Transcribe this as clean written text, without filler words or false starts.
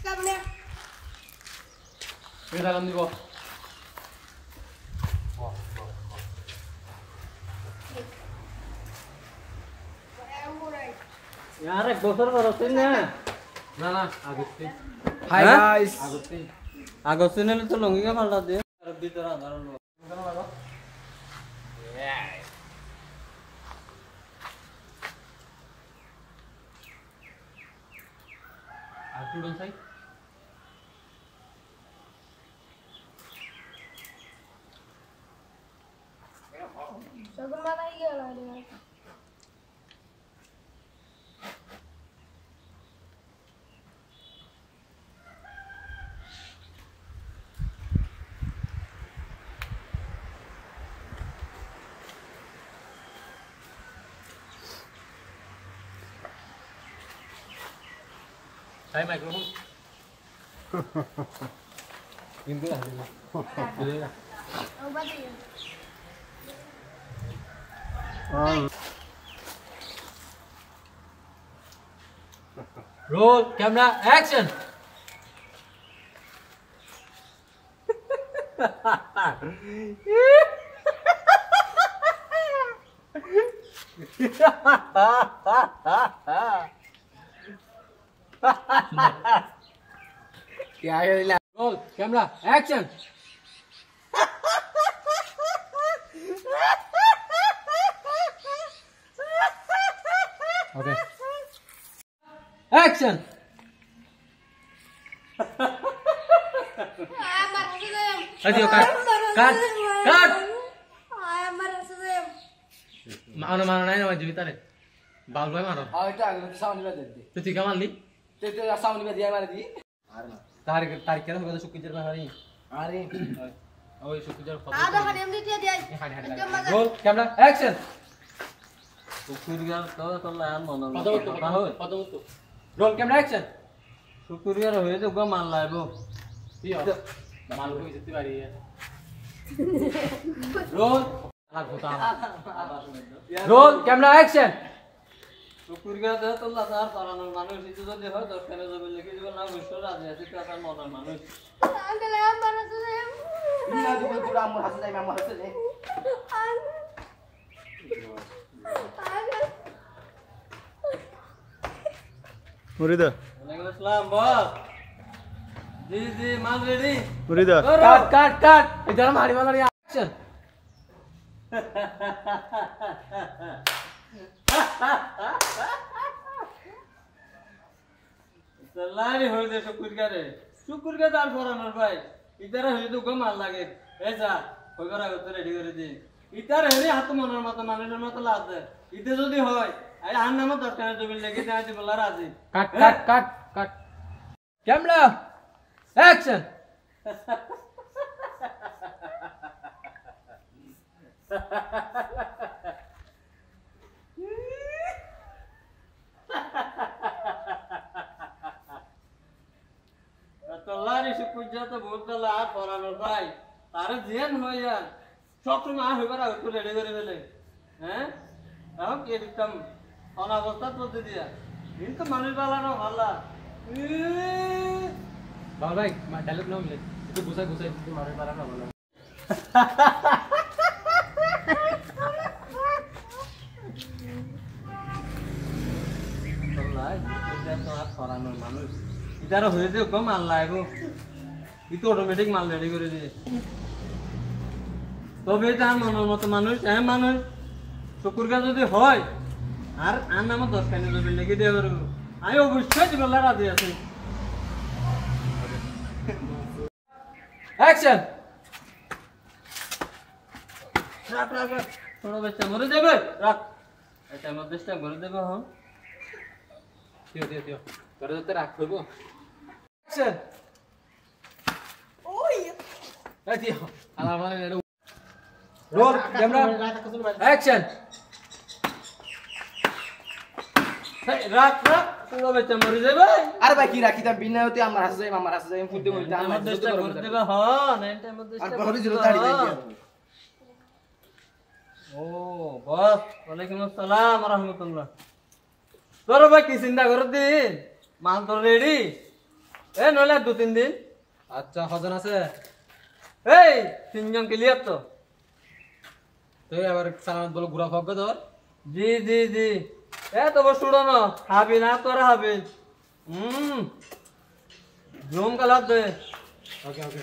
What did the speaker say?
কেমনে এই দাম দিব यार एक दोसर करते ना ना ना आगस्ती हाय गाइस आगस्ती ने तो लंगी का फालता दे रब्बी तरह अंदर लो करना लगा आटू डन साई सगुन माता ही गया रे Saya mikrofon. Ini lah. Ini lah. Oh, berarti. Roll camera action. क्या है roll camera action okay action अरे काट काट काट मानो मानो नहीं ना जीविता रे बाल भाई मारो हाँ इतना आगे साउंड में दे दे तो ठीक है मान ली ते साउंड में दिया मार दी तार तार क्या होगा तो सुक्की जरना हरी अरे ओए सुक्की जर आधा हरियम दी दिया रोल कैमरा एक्शन सुकुरिया तो लान मन पदवत रोल कैमरा एक्शन सुकुरिया रहे तो ग मान लाइबो मान लो इतनी बारी है रोल रोल कैमरा एक्शन सुकुरिया तो लासार पारानर मानुष इतो যদি হয় 10 কেন যাবে লিখে দিব না বিশ্ব রাজি আছে কাকার মনের মানুষ আঙ্কেল আমার আছে ইনা দিব পুরা আমার হাসে যাই আমার হাসে যাই मुरीदा वालेकुम अस्सलाम बॉस जी जी माल रेडी मुरीदा काट काट काट इधर मारी वाला एक्शन सलारी हो दे शुक्र के दाल फरानर भाई इधर है तो गम माल लागे ऐसा कोई करा तो रेडी कर दे इधर है रे हाथ मनर मत मानेर मत लाद इधर যদি হয় আরে আন নাম দরকার জমি লেগে দেয়া দি বলা রাজি কাট কাট কাট কাট ক্যামেরা অ্যাকশন तल्लारी सुकुजा तो बहुत तल्ला আর পরানোর ভাই তারে জেন হইয়া সব সময় আর হইবার আগে তো রেডি করে ফেলে হ্যাঁ তাও কি একদম অনাবস্থা করতে দিয়া কিন্তু মানুষ বালানো ভালা বাবা ভাই ডায়লগ নাও মিলে একটু গুছাই গুছাই একটু মানুষ বালানো ভালো তল্লাই এটা তো আর পরানোর মানুষ इधर हो जे को मान लाइबो इ तो ऑटोमेटिक माल रेडी করে দিয়ে তবে তার মনের মত মানুষ এ মানুষ শুকুরগা যদি হয় আর আর নাম 10 কানে যদি লেগে দেব আমি অবশ্যই দিবলা রাজি আছি অ্যাকশন রাখ রাখ ছোট বাচ্চা মরে যাবে রাখ এটা মধ্যে চেষ্টা করে দেব হন দিও দিও দিও করে দিতে রাখ করব অ্যাকশন ওই এই দিও আলা মানে रोल कैमरा एक्शन রাখ রাখ পুরো বেচা মরে যাবে আরে ভাই কি রাখি তা বিনা হতে আমার হাসে যাই ফুটে মরে যায় আমার চেষ্টা করে দেবে হ্যাঁ নাইনটা মধ্যে চেষ্টা আর বড় জিরো দাঁড়ি যাই ও বস ওয়ালাইকুম আসসালাম রাহমাতুল্লাহ। তোর ভাই কি চিন্তা করো দিন মাল তোর রেডি এ নইলে 2-3 দিন। আচ্ছা হজন আছে এই 3 জন ক্লিয়ার তো? তুই আবার সালামত বলো ঘুরা ফগ্গ তোর জি জি জি এ তো বস উড়ো না হাবি না তোরা হাবি জুম কালার দে। ওকে ওকে